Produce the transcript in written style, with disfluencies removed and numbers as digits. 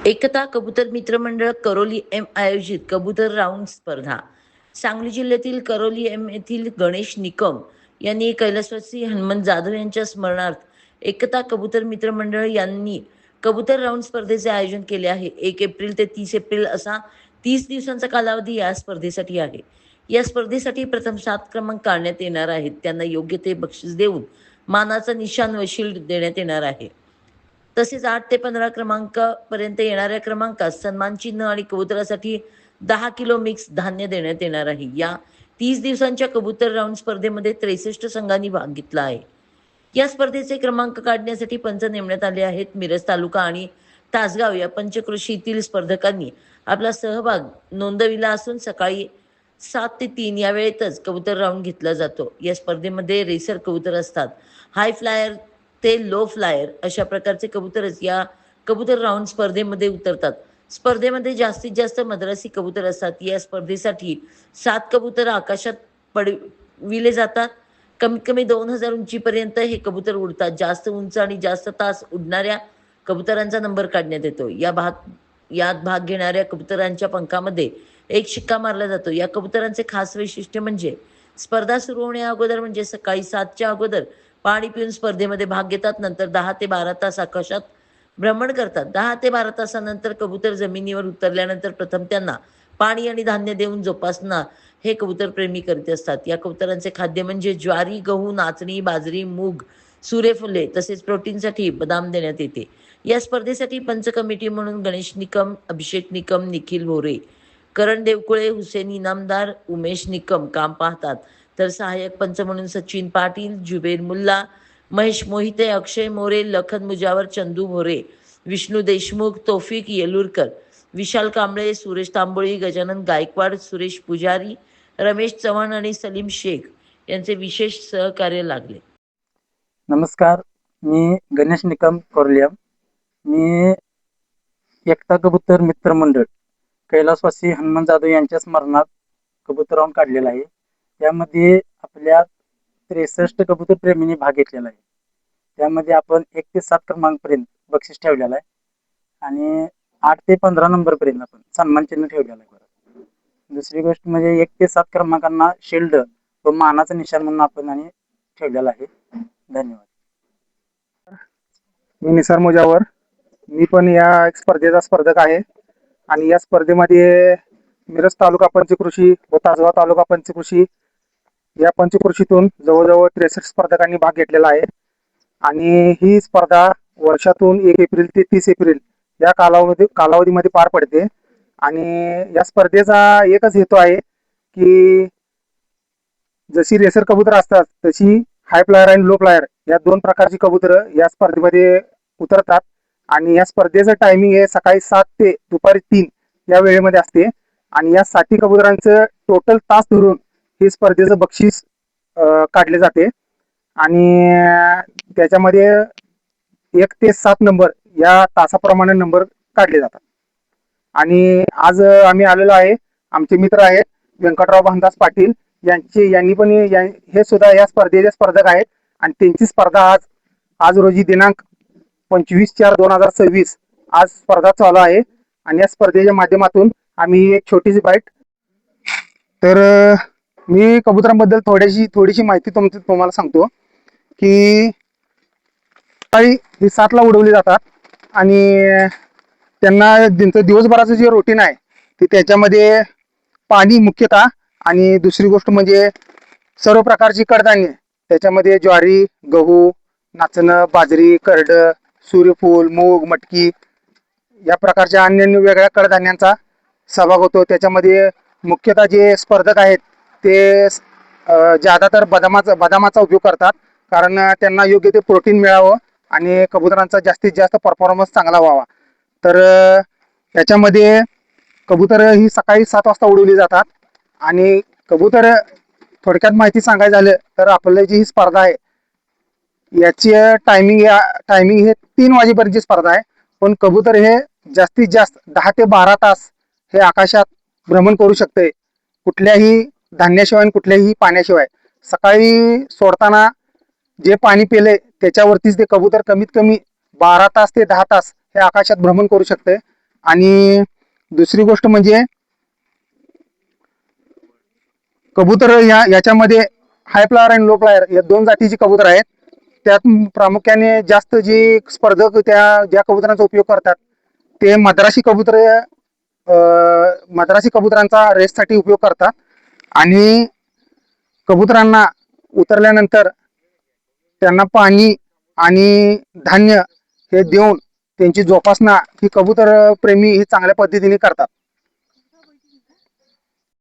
एकता कबूतर मित्र मंडळ करोली एम आयोजित कबूतर राऊंड स्पर्धा. सांगली जिल्ह्यातील करोली एम येथील गणेश निकम यांनी कैलासवासी हनुमंत जाधव यांच्या स्मरणार्थ एकता कबूतर मित्र मंडळ यांनी कबूतर राऊंड स्पर्धेचे आयोजन केले आहे. 1 एप्रिल ते 30 एप्रिल असा 30 दिवसांचा कालावधी या स्पर्धेसाठी आहे. या स्पर्धेसाठी प्रथम 7 क्रमांक काढण्यात येणार आहेत. त्यांना योग्य ते बक्षीस देऊन मानाचा निशाण व शील्ड देण्यात येणार आहे. तसेच 8 ते 15 क्रमांकापर्यंत येणाऱ्या क्रमांकात सन्मान चिन्ह आणि कबुतरासाठी 10 किलो मिक्स धान्य देण्यात येणार आहे. या 30 दिवसांच्या कबूतर राऊंड स्पर्धेमध्ये 63 संघांनी भाग घेतला आहे. या स्पर्धेचे क्रमांक काढण्यासाठी पंच नेमण्यात आले आहेत. मिरज तालुका आणि तासगाव या पंचक्रोशीतील स्पर्धकांनी आपला सहभाग नोंदविला असून सकाळी 7 ते 3 या वेळेतच कबूतर राऊंड घेतला जातो. या स्पर्धेमध्ये रेसर कबूतर असतात. हाय फ्लायर ते लो फ्लायर अशा प्रकारचे कबूतरच या कबूतर राऊंड स्पर्धेमध्ये उतरतात. स्पर्धेमध्ये जास्तीत जास्त मद्रासी कबूतर असतात. या स्पर्धेसाठी 7 कबूतर आकाशात पडविले जातात. कमीत कमी 2000 उंचीपर्यंत हे कबूतर उडतात. जास्त उंच आणि जास्त तास उडणाऱ्या कबुतरांचा नंबर काढण्यात येतो. यात भाग घेणाऱ्या कबुतरांच्या पंखामध्ये एक शिक्का मारला जातो. या कबुतरांचे खास वैशिष्ट्य म्हणजे स्पर्धा सुरू होण्या अगोदर म्हणजे सकाळी 7च्या अगोदर पाणी पिऊन स्पर्धेमध्ये भाग घेतात. नंतर 10 ते 12 तास आकाशात भ्रमण करतात. 10 ते 12 तासानंतर कबूतर जमिनीवर उतरल्यानंतर प्रथम त्यांना पाणी आणि धान्य देऊन जोपासना हे कबूतर प्रेमी करीत असतात. या कबुतरांचे खाद्य म्हणजे ज्वारी, गहू, नाचणी, बाजरी, मूग, सूर्यफुले तसेच प्रोटीनसाठी बदाम देण्यात येते. या स्पर्धेसाठी पंच कमिटी म्हणून गणेश निकम, अभिषेक निकम, निखिल भोरे, करण देवकुळे, हुसेन इनामदार, उमेश निकम काम पाहतात. तर सहाय्यक पंच म्हणून सचिन पाटील, जुबेर मुल्ला, महेश मोहिते, अक्षय मोरे, लखन मुजावर, चंदू भोरे, विष्णू देशमुख, तौफिक येलुरकर, विशाल कांबळे, सुरेश तांबोळी, गजानन गायकवाड, सुरेश पुजारी, रमेश चव्हाण आणि सलीम शेख यांचे विशेष सहकार्य लागले. नमस्कार, मी गणेश निकम कोरलियम. मी एकता कबूतर मित्र मंडळ कैलासवासी हनुमान जाधव यांच्या स्मरणात कबूतर राऊंड काढलेला आहे. त्यामध्ये आपल्या 63 कबूतर प्रेमींनी भाग घेतलेला आहे. त्यामध्ये आपण 1 ते 7 क्रमांकपर्यंत बक्षीस ठेवलेला आहे आणि 8 ते 15 नंबरपर्यंत आपण सन्मान चिन्ह ठेवलेलं आहे. दुसरी गोष्ट म्हणजे 1 ते 7 क्रमांकांना शिल्ड व मानाचं निशाण म्हणून आपण आणि ठेवलेला आहे. धन्यवाद. मी निसार मुजावर. मी पण या स्पर्धेचा स्पर्धक आहे आणि या स्पर्धेमध्ये मिरज तालुका पंचकृषी व तासगाव तालुका पंचकृषी या पंचकृषीतून जवळजवळ 63 स्पर्धकांनी भाग घेतलेला आहे आणि ही स्पर्धा वर्षातून 1 एप्रिल ते 30 एप्रिल या कालावधीमध्ये पार पडते. आणि या स्पर्धेचा एकच हेतू आहे की जशी रेसर कबूतर असतात तशी हाय फ्लायर आणि लो फ्लायर या 2 प्रकारची कबूतर या स्पर्धेमध्ये उतरतात. आणि या स्पर्धेचं टायमिंग आहे सकाळी 7 ते दुपारी 3 या वेळेमध्ये असते. आणि या 60 कबुतरांचं टोटल तास धरून हे स्पर्धेचं बक्षीस काढले जाते आणि त्याच्यामध्ये 1 ते 7 नंबर या तासाप्रमाणे नंबर काढले जातात. आणि आज आम्ही आलेलो आहे, आमचे मित्र आहेत व्यंकटराव भानदास पाटील यांनी पण हे सुद्धा या स्पर्धेचे स्पर्धक आहेत आणि त्यांची स्पर्धा आज रोजी दिनांक 25/4/2026 आज स्पर्धा चालू आहे. आणि या स्पर्धेच्या माध्यमातून आम्ही एक छोटीशी बाईट. तर मी कबुतरांबद्दल थोडीशी माहिती तुम्हाला सांगतो की सकाळी ही 7ला उडवली जातात आणि त्यांना त्यांचं दिवसभराचं जे रुटीन आहे ते त्याच्यामध्ये पाणी मुख्यतः आणि दुसरी गोष्ट म्हणजे सर्व प्रकारची कडधान्य, त्याच्यामध्ये ज्वारी, गहू, नाचणं, बाजरी, करड, सूर्यफूल, मूग, मटकी या प्रकारच्या अन्य वेगळ्या कडधान्यांचा सहभाग होतो. त्याच्यामध्ये मुख्यतः जे स्पर्धक आहेत ते ज्यादातर बदामाचा उपयोग करतात, कारण त्यांना योग्य ते प्रोटीन मिळावं आणि कबुतरांचा जास्तीत जास्त परफॉर्मन्स चांगला व्हावा. तर याच्यामध्ये कबूतर ही सकाळी 7 वाजता उडवली जातात. आणि कबूतर थोडक्यात माहिती सांगायचं झालं तर आपली जी ही स्पर्धा आहे याची टायमिंग हे 3 वाजेपर्यंतची स्पर्धा आहे. पण कबूतर हे जास्तीत जास्त 10 ते 12 तास हे आकाशात भ्रमण करू शकते, कुठल्याही धान्याशिवाय आणि कुठल्याही पाण्याशिवाय. सकाळी सोडताना जे पाणी पिले त्याच्यावरतीच ते कबूतर कमीत कमी 12 तास ते 10 तास हे आकाशात भ्रमण करू शकते. आणि दुसरी गोष्ट म्हणजे कबूतर याच्यामध्ये हाय फ्लायर आणि लो फ्लायर या दोन जातीची कबूतर आहेत. त्यात प्रामुख्याने जास्त जी स्पर्धक ज्या कबुतरांचा उपयोग करतात ते मद्रासी कबुतरांचा रेससाठी उपयोग करतात. आणि कबुतरांना उतरल्यानंतर त्यांना पाणी आणि धान्य हे देऊन त्यांची जोपासना ही कबूतर प्रेमी ही चांगल्या पद्धतीने करतात.